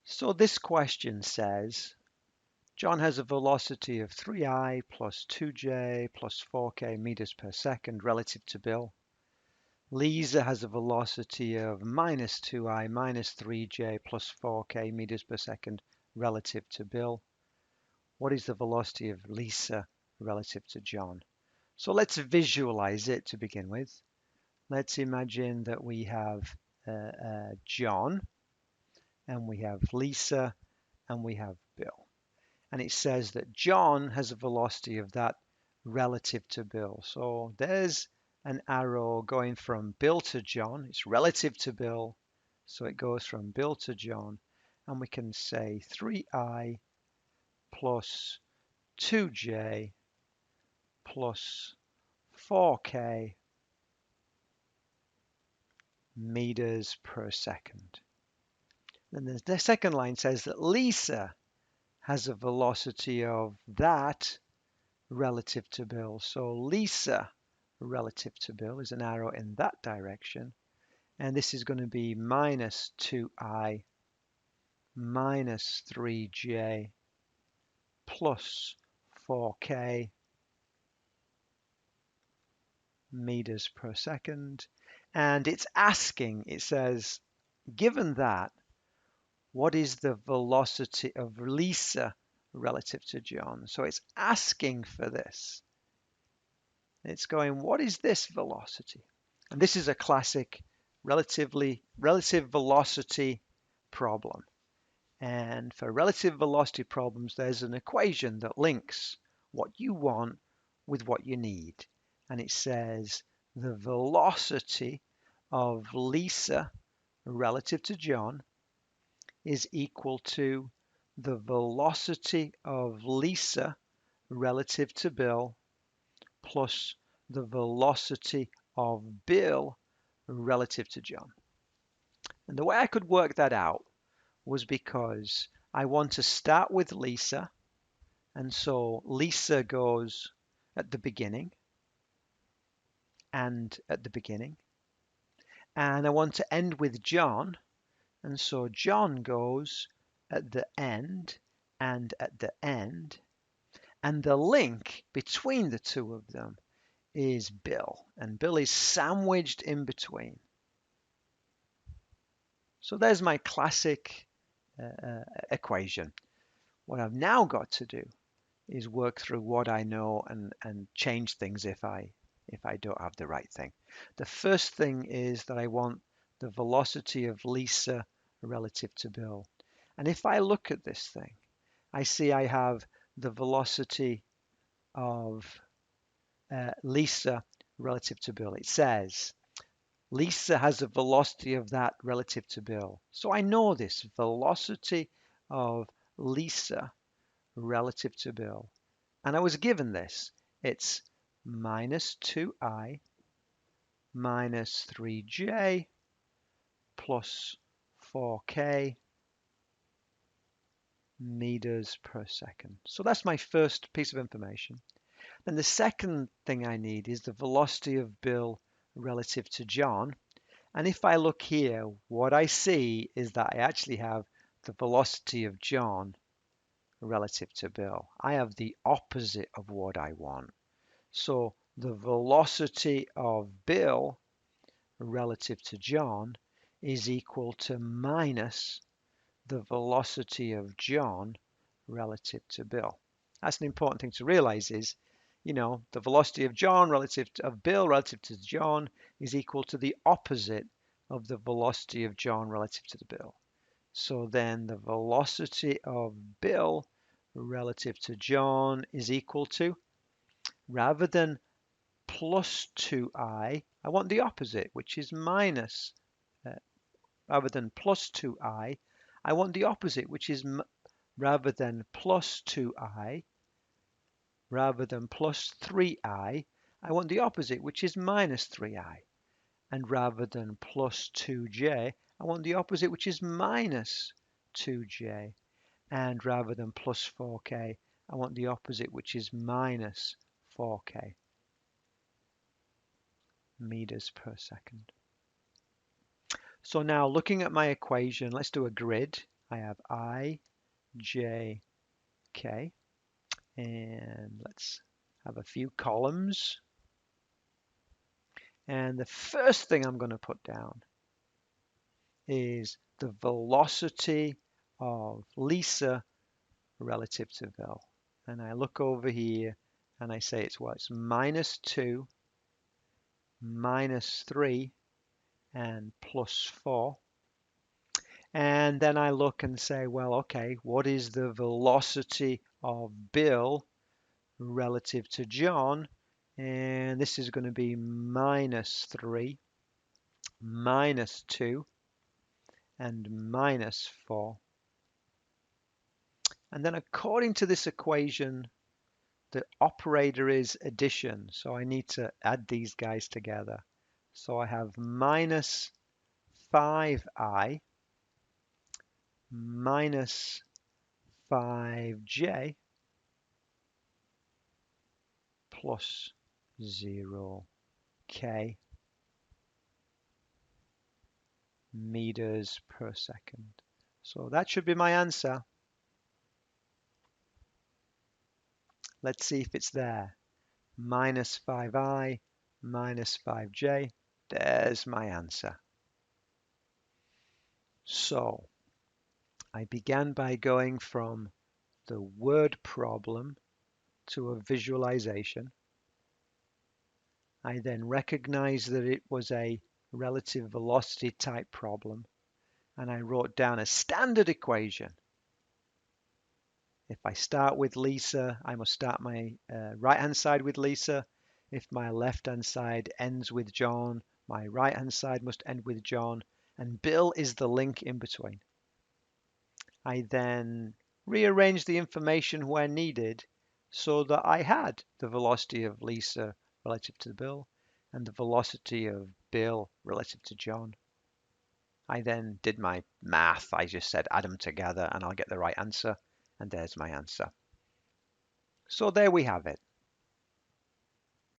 So this question says, John has a velocity of 3I plus 2J plus 4K meters per second relative to Bill. Lisa has a velocity of minus 2I minus 3J plus 4K meters per second relative to Bill. What is the velocity of Lisa relative to John? So let's visualize it to begin with. Let's imagine that we have John, and we have Lisa, and we have Bill. And it says that John has a velocity of that relative to Bill. So there's an arrow going from Bill to John. It's relative to Bill. So it goes from Bill to John. And we can say 3I plus 2J plus 4K meters per second. Then the second line says that Lisa has a velocity of that relative to Bill. So Lisa relative to Bill is an arrow in that direction. And this is going to be minus 2I minus 3J plus 4K meters per second. And it's asking, it says, given that, what is the velocity of Lisa relative to John? So it's asking for this. It's going, what is this velocity? And this is a classic relative velocity problem. And for relative velocity problems, there's an equation that links what you want with what you need. And it says the velocity of Lisa relative to John is equal to the velocity of Lisa relative to Bill plus the velocity of Bill relative to John. And the way I could work that out was because I want to start with Lisa. And so Lisa goes at the beginning and at the beginning. And I want to end with John. And so John goes at the end and at the end. And the link between the two of them is Bill. And Bill is sandwiched in between. So there's my classic equation. What I've now got to do is work through what I know and change things if I don't have the right thing. The first thing is that I want the velocity of Lisa relative to Bill. And if I look at this thing, I see I have the velocity of Lisa relative to Bill. It says Lisa has a velocity of that relative to Bill. So I know this velocity of Lisa relative to Bill. And I was given this. It's minus 2I minus 3J plus 4K meters per second. So that's my first piece of information. Then the second thing I need is the velocity of Bill relative to John. And if I look here, what I see is that I actually have the velocity of John relative to Bill. I have the opposite of what I want. So the velocity of Bill relative to John is equal to minus the velocity of John relative to Bill. That's an important thing to realize is, the velocity of Bill relative to John is equal to the opposite of the velocity of John relative to the Bill. So then the velocity of Bill relative to John is equal to, rather than plus 2I, I want the opposite, which is minus, rather than plus 2I, I want the opposite, which is rather than plus 2I, rather than plus 3I, I want the opposite, which is minus 3I. And rather than plus 2J, I want the opposite, which is minus 2J. And rather than plus 4K, I want the opposite, which is minus 4K meters per second. So now looking at my equation, let's do a grid. I have I, J, K, and let's have a few columns. And the first thing I'm going to put down is the velocity of Lisa relative to Bill. And I look over here and I say it's what? It's -2, -3, and +4. And then I look and say, well, okay, what is the velocity of Bill relative to John? And this is going to be -3, -2, and -4. And then according to this equation, the operator is addition. So I need to add these guys together. So I have -5i minus 5j plus 0k meters per second. So that should be my answer. Let's see if it's there. -5i minus 5j. There's my answer. So I began by going from the word problem to a visualization. I then recognized that it was a relative velocity type problem, and I wrote down a standard equation. If I start with Lisa, I must start my right-hand side with Lisa. If my left-hand side ends with John, my right-hand side must end with John, and Bill is the link in between. I then rearranged the information where needed so that I had the velocity of Lisa relative to Bill and the velocity of Bill relative to John. I then did my math. I just said add them together and I'll get the right answer. And there's my answer. So there we have it.